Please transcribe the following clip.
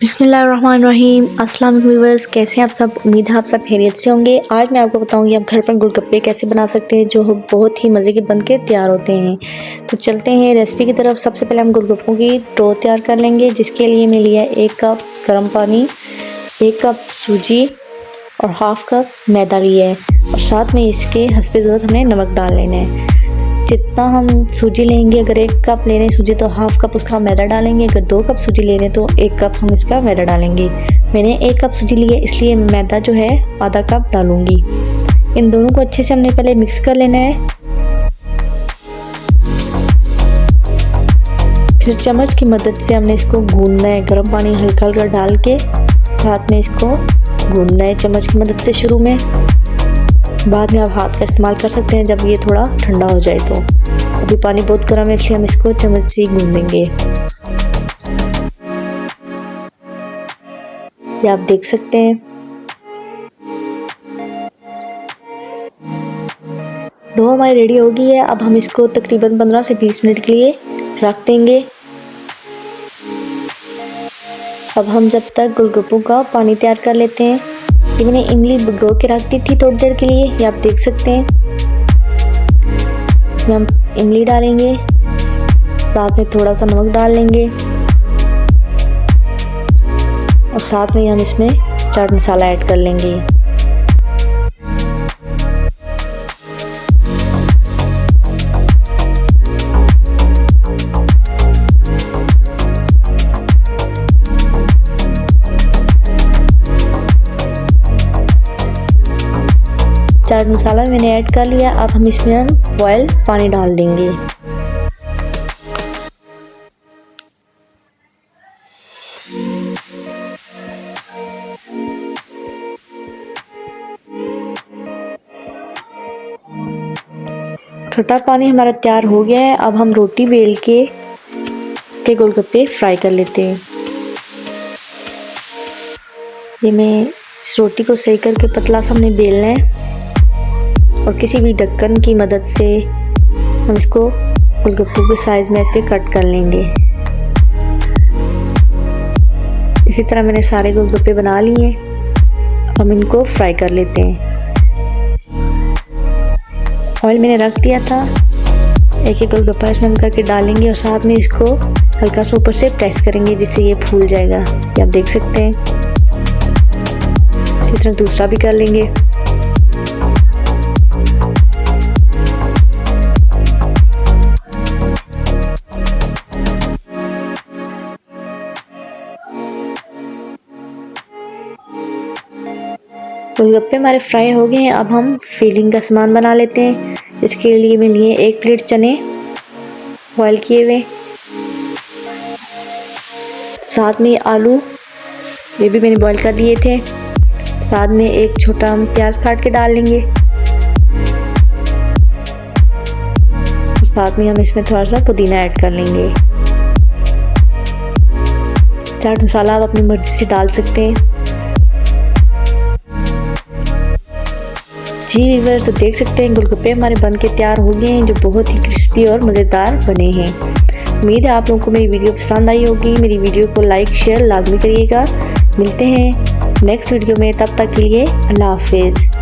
बिस्मिल्लाहिर्रहमानिर्रहीम। अस्सलाम वालेकुम व्यूअर्स, कैसे हैं आप सब। उम्मीद है आप सब खैरियत से होंगे। आज मैं आपको बताऊंगी आप घर पर गोलगप्पे कैसे बना सकते हैं जो बहुत ही मज़े के बन के तैयार होते हैं। तो चलते हैं रेसिपी की तरफ। सबसे पहले हम गोलगप्पों की डो तैयार कर लेंगे, जिसके लिए मैं लिया 1 कप गर्म पानी, 1 कप सूजी और हाफ कप मैदा लिया है, और साथ में इसके हस्बे ज़रूरत हमें नमक डाल लेना है। जितना हम सूजी लेंगे, अगर 1 कप ले रहे हैं सूजी तो हाफ कप उसका मैदा डालेंगे, अगर 2 कप सूजी ले रहे हैं तो 1 कप हम इसका मैदा डालेंगे। मैंने 1 कप सूजी ली है, इसलिए मैदा जो है आधा कप डालूंगी। इन दोनों को अच्छे से हमने पहले मिक्स कर लेना है। फिर चम्मच की मदद से हमने इसको गूंदना है, गर्म पानी हल्का हल्का डाल के साथ में इसको गूंदना है चम्मच की मदद से शुरू में। बाद में आप हाथ का इस्तेमाल कर सकते हैं जब ये थोड़ा ठंडा हो जाए। तो अभी पानी बहुत गर्म है, इसलिए हम इसको चम्मच से ही गूंदेंगे। ये आप देख सकते हैं डो हमारी रेडी हो गई है। अब हम इसको तकरीबन 15 से 20 मिनट के लिए रख देंगे। अब हम जब तक गोलगप्पों का पानी तैयार कर लेते हैं। ये मैंने इमली भिगो के रख दी थी थोड़ी देर के लिए, ये आप देख सकते हैं। इसमें हम इमली डालेंगे, साथ में थोड़ा सा नमक डाल लेंगे, और साथ में हम इसमें चाट मसाला ऐड कर लेंगे। चाट मसाला मैंने ऐड कर लिया। अब हम इसमें हम बॉयल पानी डाल देंगे। ठंडा पानी हमारा तैयार हो गया है। अब हम रोटी बेल के उसके गोलगप्पे फ्राई कर लेते हैं। ये मैं इस रोटी को सही करके पतला सा हमने बेलना है, और किसी भी ढक्कन की मदद से हम इसको गोलगप्पों के साइज़ में ऐसे कट कर लेंगे। इसी तरह मैंने सारे गोलगप्पे बना लिए। अब हम इनको फ्राई कर लेते हैं। ऑयल मैंने रख दिया था, एक एक गोलगप्पा इसमें हम करके डालेंगे, और साथ में इसको हल्का सा ऊपर से प्रेस करेंगे जिससे ये फूल जाएगा। ये आप देख सकते हैं। इसी तरह दूसरा भी कर लेंगे। गोलगप्पे हमारे फ्राई हो गए हैं। अब हम फिलिंग का सामान बना लेते हैं, जिसके लिए मैं लिए 1 प्लेट चने बॉयल किए हुए, साथ में आलू ये भी मैंने बॉयल कर दिए थे, साथ में एक छोटा हम प्याज काट के डाल लेंगे, साथ में हम इसमें थोड़ा सा पुदीना ऐड कर लेंगे। चाट मसाला आप अपनी मर्जी से डाल सकते हैं। जी व्यूअर्स, देख सकते हैं गोलगप्पे हमारे बन के तैयार हो गए हैं, जो बहुत ही क्रिस्पी और मज़ेदार बने हैं। उम्मीद है आप लोगों को मेरी वीडियो पसंद आई होगी। मेरी वीडियो को लाइक शेयर लाजमी करिएगा। मिलते हैं नेक्स्ट वीडियो में, तब तक के लिए अल्लाह हाफिज़।